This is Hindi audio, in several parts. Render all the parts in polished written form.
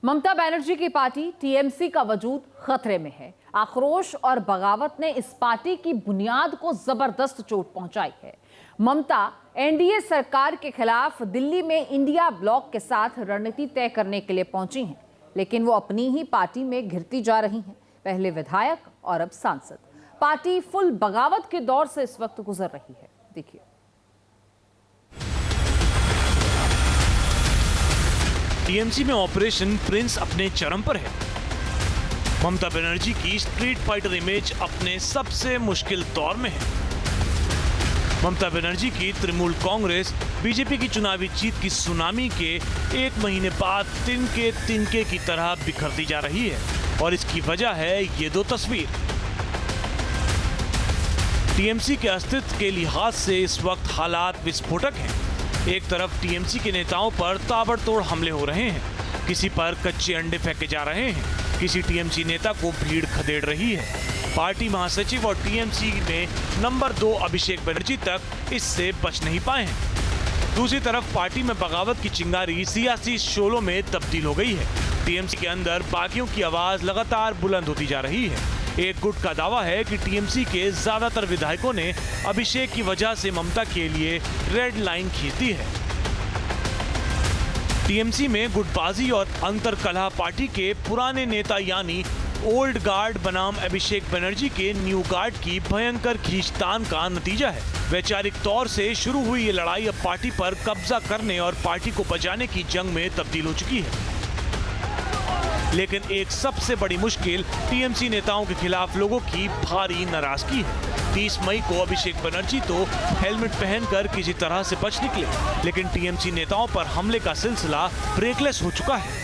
ममता बनर्जी की पार्टी टीएमसी का वजूद खतरे में है। आक्रोश और बगावत ने इस पार्टी की बुनियाद को जबरदस्त चोट पहुंचाई है। ममता एनडीए सरकार के खिलाफ दिल्ली में इंडिया ब्लॉक के साथ रणनीति तय करने के लिए पहुंची हैं, लेकिन वो अपनी ही पार्टी में घिरती जा रही हैं। पहले विधायक और अब सांसद। पार्टी फुल बगावत के दौर से इस वक्त गुजर रही है। देखिए, टीएमसी में ऑपरेशन प्रिंस अपने चरम पर है। ममता बनर्जी की स्ट्रीट फाइटर इमेज अपने सबसे मुश्किल दौर में है। ममता बनर्जी की तृणमूल कांग्रेस बीजेपी की चुनावी जीत की सुनामी के एक महीने बाद तिनके की तरह बिखरती जा रही है, और इसकी वजह है ये दो तस्वीर। टीएमसी के अस्तित्व के लिहाज से इस वक्त हालात विस्फोटक हैं। एक तरफ टीएमसी के नेताओं पर ताबड़तोड़ हमले हो रहे हैं, किसी पर कच्चे अंडे फेंके जा रहे हैं, किसी टीएमसी नेता को भीड़ खदेड़ रही है। पार्टी महासचिव और टीएमसी में नंबर 2 अभिषेक बनर्जी तक इससे बच नहीं पाए हैं। दूसरी तरफ पार्टी में बगावत की चिंगारी सियासी शोलों में तब्दील हो गई है। टीएमसी के अंदर बागियों की आवाज लगातार बुलंद होती जा रही है। एक गुट का दावा है कि टीएमसी के ज्यादातर विधायकों ने अभिषेक की वजह से ममता के लिए रेड लाइन खींच दी है। टीएमसी में गुटबाजी और अंतरकलह पार्टी के पुराने नेता यानी ओल्ड गार्ड बनाम अभिषेक बनर्जी के न्यू गार्ड की भयंकर खींचतान का नतीजा है। वैचारिक तौर से शुरू हुई ये लड़ाई अब पार्टी पर कब्जा करने और पार्टी को बचाने की जंग में तब्दील हो चुकी है। लेकिन एक सबसे बड़ी मुश्किल टीएमसी नेताओं के खिलाफ लोगों की भारी नाराजगी है। 30 मई को अभिषेक बनर्जी तो हेलमेट पहनकर किसी तरह से बच निकले, लेकिन टीएमसी नेताओं पर हमले का सिलसिला ब्रेकलेस हो चुका है।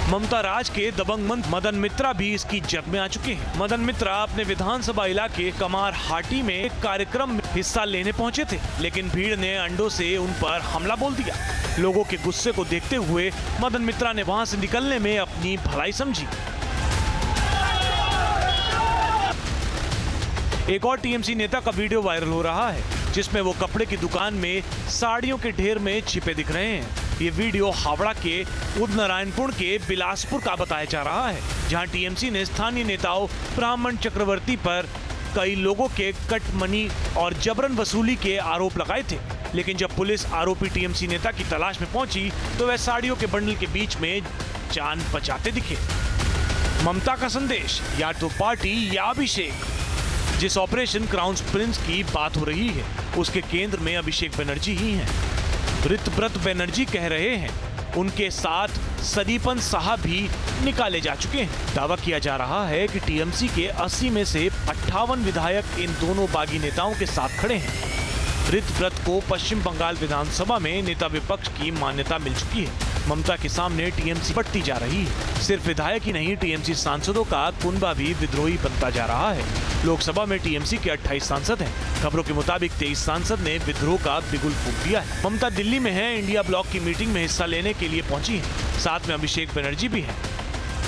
ममता राज के दबंग मदन मित्रा भी इसकी जद में आ चुके हैं। मदन मित्रा अपने विधानसभा इलाके कमार हाटी में एक कार्यक्रम में हिस्सा लेने पहुंचे थे, लेकिन भीड़ ने अंडों से उन पर हमला बोल दिया। लोगों के गुस्से को देखते हुए मदन मित्रा ने वहां से निकलने में अपनी भलाई समझी। एक और टीएमसी नेता का वीडियो वायरल हो रहा है, जिसमें वो कपड़े की दुकान में साड़ियों के ढेर में छिपे दिख रहे हैं। ये वीडियो हावड़ा के उदनारायणपुर के बिलासपुर का बताया जा रहा है, जहां टीएमसी ने स्थानीय नेताओं ब्राह्मण चक्रवर्ती पर कई लोगों के कट मनी और जबरन वसूली के आरोप लगाए थे। लेकिन जब पुलिस आरोपी टीएमसी नेता की तलाश में पहुंची तो वह साड़ियों के बंडल के बीच में जान बचाते दिखे। ममता का संदेश, या तो पार्टी या अभिषेक। जिस ऑपरेशन क्राउन प्रिंस की बात हो रही है, उसके केंद्र में अभिषेक बनर्जी ही हैं। ऋतव्रत बनर्जी कह रहे हैं उनके साथ सदीपन साहब भी निकाले जा चुके हैं। दावा किया जा रहा है कि टीएमसी के 80 में से 58 विधायक इन दोनों बागी नेताओं के साथ खड़े हैं। ऋतव्रत को पश्चिम बंगाल विधानसभा में नेता विपक्ष की मान्यता मिल चुकी है। ममता के सामने टीएमसी बढ़ती जा रही है। सिर्फ विधायक ही नहीं, टीएमसी सांसदों का कुनबा भी विद्रोही बनता जा रहा है। लोकसभा में टीएमसी के 28 सांसद हैं। खबरों के मुताबिक 23 सांसद ने विद्रोह का बिगुल फूंक दिया है। ममता दिल्ली में है, इंडिया ब्लॉक की मीटिंग में हिस्सा लेने के लिए पहुंची है। साथ में अभिषेक बनर्जी भी हैं।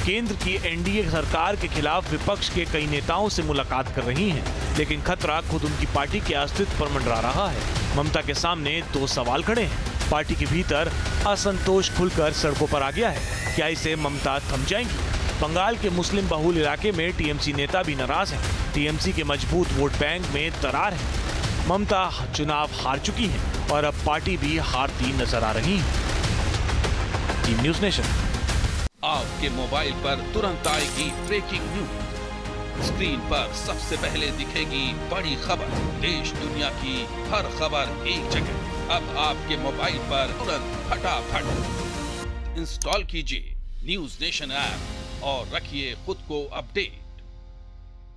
केंद्र की एनडीए सरकार के खिलाफ विपक्ष के कई नेताओं से मुलाकात कर रही हैं, लेकिन खतरा खुद उनकी पार्टी के अस्तित्व पर मंडरा रहा है। ममता के सामने 2 सवाल खड़े हैं। पार्टी के भीतर असंतोष खुलकर सड़कों पर आ गया है। क्या इसे ममता थम जाएंगी? बंगाल के मुस्लिम बहुल इलाके में टीएमसी नेता भी नाराज हैं। टीएमसी के मजबूत वोट बैंक में दरार है। ममता चुनाव हार चुकी है और अब पार्टी भी हारती नजर आ रही है। Team news nation. आपके मोबाइल पर तुरंत आएगी ब्रेकिंग न्यूज। स्क्रीन पर सबसे पहले दिखेगी बड़ी खबर। देश दुनिया की हर खबर एक जगह। अब आपके मोबाइल पर तुरंत फटाफट इंस्टॉल कीजिए न्यूज़ नेशन ऐप और रखिए खुद को अपडेट।